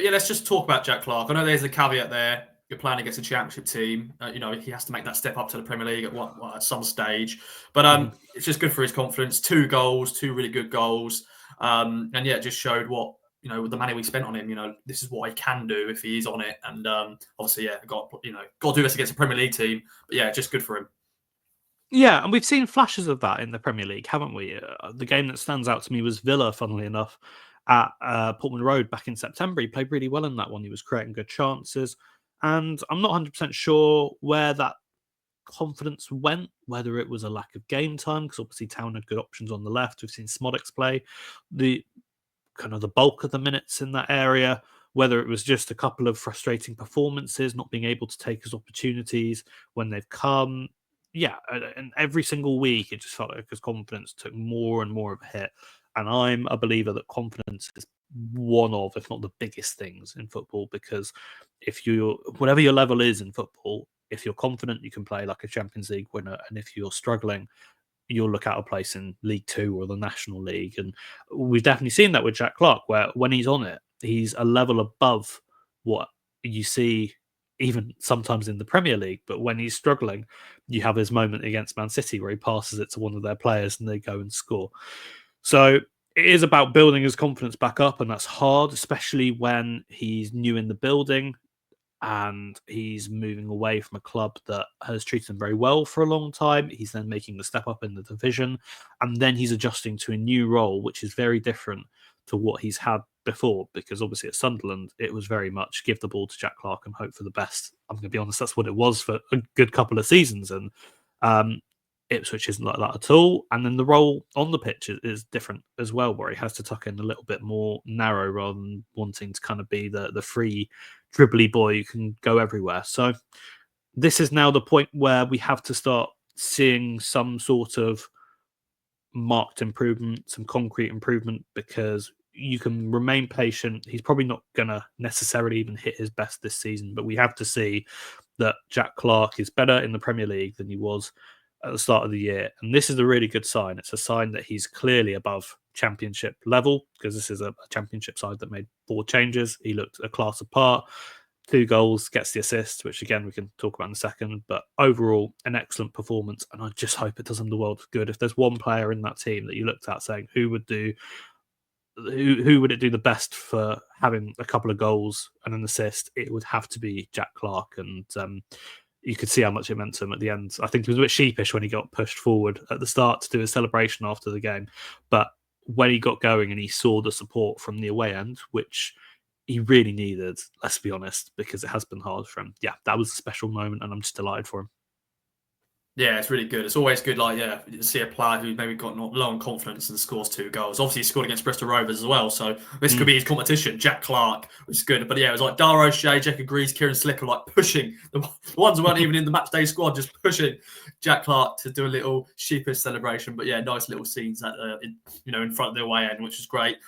But yeah, let's just talk about Jack Clarke. I know there's a caveat there. You're playing against a championship team. He has to make that step up to the Premier League at some stage. But it's just good for his confidence. 2 goals, 2 really good goals. And yeah, it just showed what, the money we spent on him, this is what he can do if he is on it. And obviously, yeah, got to do this against a Premier League team. But yeah, just good for him. Yeah, and we've seen flashes of that in the Premier League, haven't we? The game that stands out to me was Villa, funnily enough, at Portman Road back in September. He played really well in that one. He was creating good chances. And I'm not 100% sure where that confidence went, whether it was a lack of game time, because obviously Town had good options on the left. We've seen Smodix play the bulk of the minutes in that area, whether it was just a couple of frustrating performances, not being able to take his opportunities when they've come. Yeah, and every single week it just felt like his confidence took more and more of a hit. And I'm a believer that confidence is one of, if not the biggest things in football, because whatever your level is in football, if you're confident, you can play like a Champions League winner. And if you're struggling, you'll look out of place in League Two or the National League. And we've definitely seen that with Jack Clarke, where when he's on it, he's a level above what you see even sometimes in the Premier League. But when he's struggling, you have his moment against Man City where he passes it to one of their players and they go and score. So it is about building his confidence back up, and that's hard, especially when he's new in the building and he's moving away from a club that has treated him very well for a long time. He's then making the step up in the division, and then he's adjusting to a new role, which is very different to what he's had before, because obviously at Sunderland, it was very much give the ball to Jack Clarke and hope for the best. I'm going to be honest, that's what it was for a good couple of seasons, and Ipswich isn't like that at all. And then the role on the pitch is different as well, where he has to tuck in a little bit more narrow rather than wanting to kind of be the free dribbly boy who can go everywhere. So this is now the point where we have to start seeing some sort of marked improvement, some concrete improvement, because you can remain patient. He's probably not going to necessarily even hit his best this season, but we have to see that Jack Clarke is better in the Premier League than he was at the start of the year. And this is a really good sign. It's a sign that he's clearly above championship level, because this is a championship side that made 4 changes. He looked a class apart. 2 goals, gets the assist, which again we can talk about in a second. But overall, an excellent performance, and I just hope it does him the world of good. If there's one player in that team that you looked at saying who would it do the best for having a couple of goals and an assist, it would have to be Jack Clarke. And you could see how much it meant to him at the end. I think he was a bit sheepish when he got pushed forward at the start to do his celebration after the game. But when he got going and he saw the support from the away end, which he really needed, let's be honest, because it has been hard for him. Yeah, that was a special moment, and I'm just delighted for him. Yeah, it's really good. It's always good, to see a player who maybe got low on confidence and scores 2 goals. Obviously, he scored against Bristol Rovers as well, so this could be his competition. Jack Clarke, which is good. But yeah, it was like Dara O'Shea, Jacob Greaves, Kieran Slicker, like pushing the ones who weren't even in the matchday squad, just pushing Jack Clarke to do a little sheepish celebration. But yeah, nice little scenes in front of the away end, which is great.